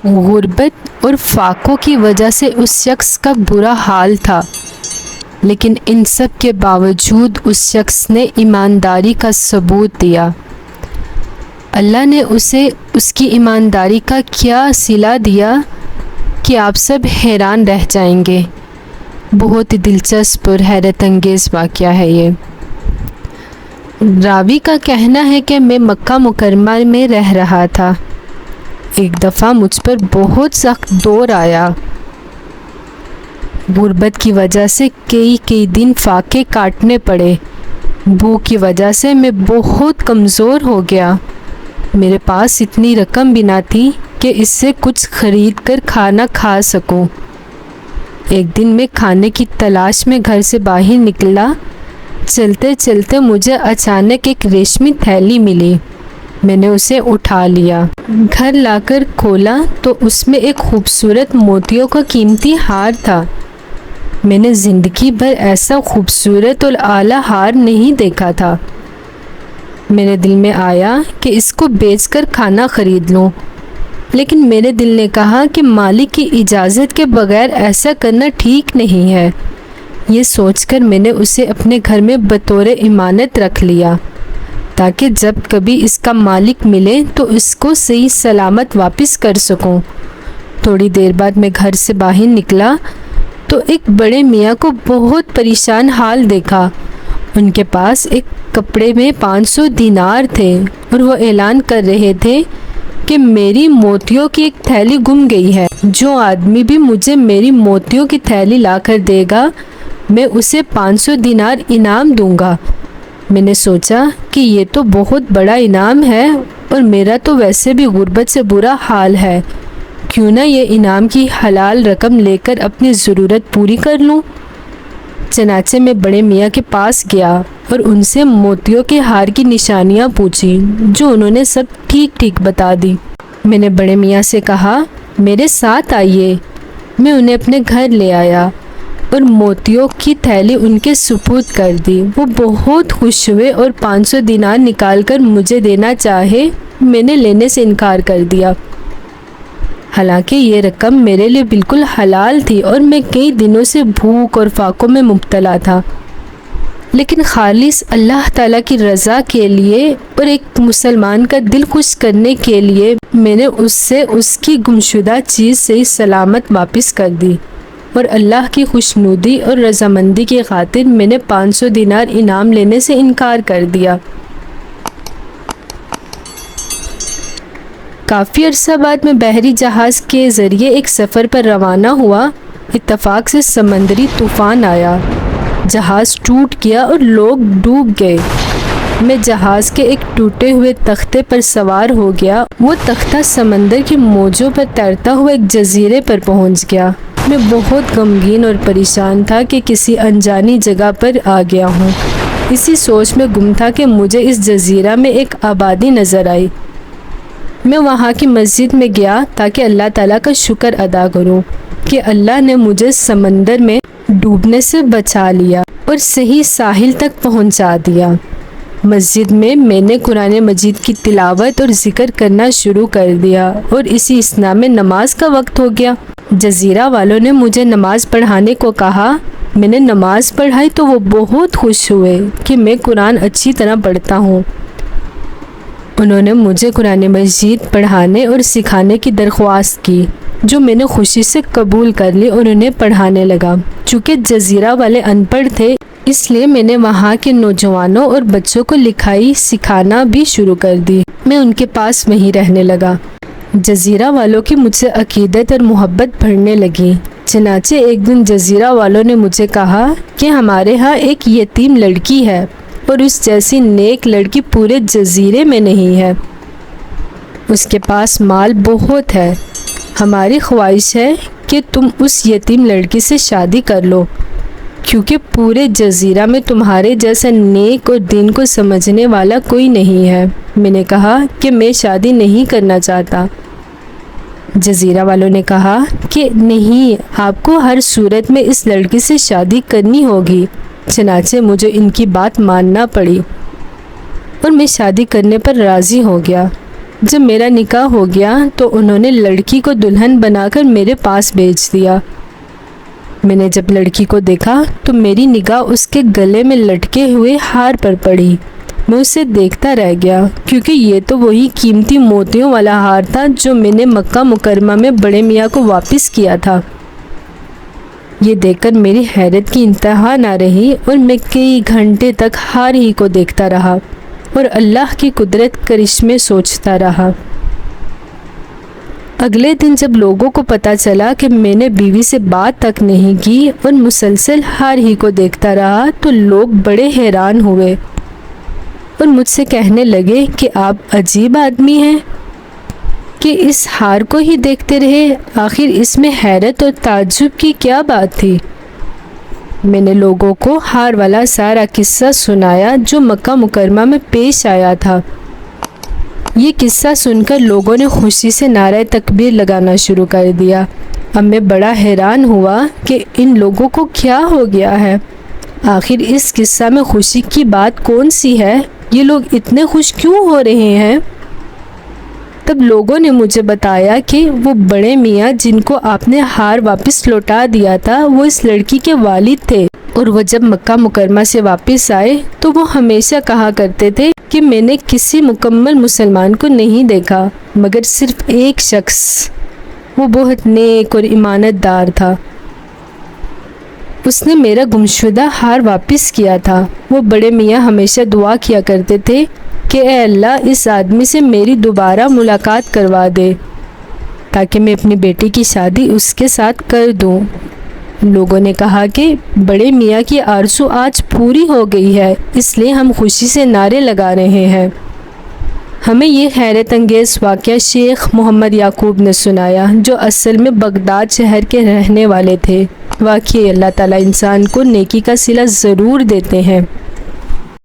غربت اور فاقوں کی وجہ سے اس شخص کا برا حال تھا، لیکن ان سب کے باوجود اس شخص نے ایمانداری کا ثبوت دیا۔ اللہ نے اسے اس کی ایمانداری کا کیا صلہ دیا کہ آپ سب حیران رہ جائیں گے۔ بہت ہی دلچسپ اور حیرت انگیز واقعہ ہے یہ۔ راوی کا کہنا ہے کہ میں مکہ مکرمہ میں رہ رہا تھا۔ ایک دفعہ مجھ پر بہت سخت دور آیا۔ غربت کی وجہ سے کئی دن فاقے کاٹنے پڑے۔ بھوک کی وجہ سے میں بہت کمزور ہو گیا۔ میرے پاس اتنی رقم بھی نہ تھی کہ اس سے کچھ خرید کر کھانا کھا سکوں۔ ایک دن میں کھانے کی تلاش میں گھر سے باہر نکلا۔ چلتے چلتے مجھے اچانک ایک ریشمی تھیلی ملی۔ میں نے اسے اٹھا لیا، گھر لا کر کھولا تو اس میں ایک خوبصورت موتیوں کا قیمتی ہار تھا۔ میں نے زندگی بھر ایسا خوبصورت اور اعلیٰ ہار نہیں دیکھا تھا۔ میرے دل میں آیا کہ اس کو بیچ کر کھانا خرید لوں، لیکن میرے دل نے کہا کہ مالک کی اجازت کے بغیر ایسا کرنا ٹھیک نہیں ہے۔ یہ سوچ کر میں نے اسے اپنے گھر میں بطور امانت رکھ لیا، تاکہ جب کبھی اس کا مالک ملے تو اس کو صحیح سلامت واپس کر سکوں۔ تھوڑی دیر بعد میں گھر سے باہر نکلا تو ایک بڑے میاں کو بہت پریشان حال دیکھا۔ ان کے پاس ایک کپڑے میں 500 دینار تھے اور وہ اعلان کر رہے تھے کہ میری موتیوں کی ایک تھیلی گم گئی ہے۔ جو آدمی بھی مجھے میری موتیوں کی تھیلی لا کر دے گا، میں اسے 500 دینار انعام دوں گا۔ میں نے سوچا کہ یہ تو بہت بڑا انعام ہے اور میرا تو ویسے بھی غربت سے برا حال ہے، کیوں نہ یہ انعام کی حلال رقم لے کر اپنی ضرورت پوری کر لوں۔ چنانچہ میں بڑے میاں کے پاس گیا اور ان سے موتیوں کے ہار کی نشانیاں پوچھی، جو انہوں نے سب ٹھیک بتا دی۔ میں نے بڑے میاں سے کہا، میرے ساتھ آئیے۔ میں انہیں اپنے گھر لے آیا اور موتیوں کی تھیلی ان کے سپرد کر دی۔ وہ بہت خوش ہوئے اور 500 دینار نکال کر مجھے دینا چاہے۔ میں نے لینے سے انکار کر دیا، حالانکہ یہ رقم میرے لیے بالکل حلال تھی اور میں کئی دنوں سے بھوک اور فاقوں میں مبتلا تھا، لیکن خالص اللہ تعالیٰ کی رضا کے لیے اور ایک مسلمان کا دل خوش کرنے کے لیے میں نے اس سے اس کی گمشدہ چیز سے سلامت واپس کر دی، اور اللہ کی خوشنودی اور رضامندی کی خاطر میں نے 500 دینار انعام لینے سے انکار کر دیا۔ کافی عرصہ بعد میں بحری جہاز کے ذریعے ایک سفر پر روانہ ہوا۔ اتفاق سے سمندری طوفان آیا، جہاز ٹوٹ گیا اور لوگ ڈوب گئے۔ میں جہاز کے ایک ٹوٹے ہوئے تختے پر سوار ہو گیا۔ وہ تختہ سمندر کی موجوں پر تیرتا ہوا ایک جزیرے پر پہنچ گیا۔ میں بہت غمگین اور پریشان تھا کہ کسی انجانی جگہ پر آ گیا ہوں۔ اسی سوچ میں گم تھا کہ مجھے اس جزیرہ میں ایک آبادی نظر آئی۔ میں وہاں کی مسجد میں گیا تاکہ اللہ تعالیٰ کا شکر ادا کروں کہ اللہ نے مجھے سمندر میں ڈوبنے سے بچا لیا اور صحیح ساحل تک پہنچا دیا۔ مسجد میں نے قرآن مجید کی تلاوت اور ذکر کرنا شروع کر دیا اور اسی اثناء میں نماز کا وقت ہو گیا۔ جزیرہ والوں نے مجھے نماز پڑھانے کو کہا۔ میں نے نماز پڑھائی تو وہ بہت خوش ہوئے کہ میں قرآن اچھی طرح پڑھتا ہوں۔ انہوں نے مجھے قرآن مجید پڑھانے اور سکھانے کی درخواست کی، جو میں نے خوشی سے قبول کر لی اور انہیں پڑھانے لگا۔ چونکہ جزیرہ والے ان پڑھ تھے، اس لیے میں نے وہاں کے نوجوانوں اور بچوں کو لکھائی سکھانا بھی شروع کر دی۔ میں ان کے پاس وہیں رہنے لگا۔ جزیرہ والوں کی مجھ سے عقیدت اور محبت بڑھنے لگی۔ چنانچہ ایک دن جزیرہ والوں نے مجھے کہا کہ ہمارے ہاں ایک یتیم لڑکی ہے اور اس جیسی نیک لڑکی پورے جزیرے میں نہیں ہے۔ اس کے پاس مال بہت ہے۔ ہماری خواہش ہے کہ تم اس یتیم لڑکی سے شادی کر لو، کیونکہ پورے جزیرہ میں تمہارے جیسا نیک اور دین کو سمجھنے والا کوئی نہیں ہے۔ میں نے کہا کہ میں شادی نہیں کرنا چاہتا۔ جزیرہ والوں نے کہا کہ نہیں، آپ کو ہر صورت میں اس لڑکی سے شادی کرنی ہوگی۔ چنانچہ مجھے ان کی بات ماننا پڑی اور میں شادی کرنے پر راضی ہو گیا۔ جب میرا نکاح ہو گیا تو انہوں نے لڑکی کو دلہن بنا کر میرے پاس بھیج دیا۔ میں نے جب لڑکی کو دیکھا تو میری نگاہ اس کے گلے میں لٹکے ہوئے ہار پر پڑی۔ میں اسے دیکھتا رہ گیا کیونکہ یہ تو وہی قیمتی موتیوں والا ہار تھا جو میں نے مکہ مکرمہ میں بڑے میاں کو واپس کیا تھا۔ یہ دیکھ کر میری حیرت کی انتہا نہ رہی اور میں کئی گھنٹے تک ہار ہی کو دیکھتا رہا اور اللہ کی قدرت کرشمے سوچتا رہا۔ اگلے دن جب لوگوں کو پتہ چلا کہ میں نے بیوی سے بات تک نہیں کی اور مسلسل ہار ہی کو دیکھتا رہا تو لوگ بڑے حیران ہوئے اور مجھ سے کہنے لگے کہ آپ عجیب آدمی ہیں کہ اس ہار کو ہی دیکھتے رہے، آخر اس میں حیرت اور تعجب کی کیا بات تھی؟ میں نے لوگوں کو ہار والا سارا قصہ سنایا جو مکہ مکرمہ میں پیش آیا تھا۔ یہ قصہ سن کر لوگوں نے خوشی سے نعرہ تکبیر لگانا شروع کر دیا۔ اب میں بڑا حیران ہوا کہ ان لوگوں کو کیا ہو گیا ہے، آخر اس قصہ میں خوشی کی بات کون سی ہے؟ یہ لوگ اتنے خوش کیوں ہو رہے ہیں؟ تب لوگوں نے مجھے بتایا کہ وہ بڑے میاں جن کو آپ نے ہار واپس لوٹا دیا تھا وہ اس لڑکی کے والد تھے، اور وہ جب مکہ مکرمہ سے واپس آئے تو وہ ہمیشہ کہا کرتے تھے کہ میں نے کسی مکمل مسلمان کو نہیں دیکھا مگر صرف ایک شخص، وہ بہت نیک اور امانت دار تھا، اس نے میرا گمشدہ ہار واپس کیا تھا۔ وہ بڑے میاں ہمیشہ دعا کیا کرتے تھے کہ اے اللہ اس آدمی سے میری دوبارہ ملاقات کروا دے تاکہ میں اپنی بیٹی کی شادی اس کے ساتھ کر دوں۔ لوگوں نے کہا کہ بڑے میاں کی آرزو آج پوری ہو گئی ہے، اس لیے ہم خوشی سے نعرے لگا رہے ہیں۔ ہمیں یہ حیرت انگیز واقعہ شیخ محمد یعقوب نے سنایا جو اصل میں بغداد شہر کے رہنے والے تھے۔ واقعی اللہ تعالیٰ انسان کو نیکی کا صلہ ضرور دیتے ہیں۔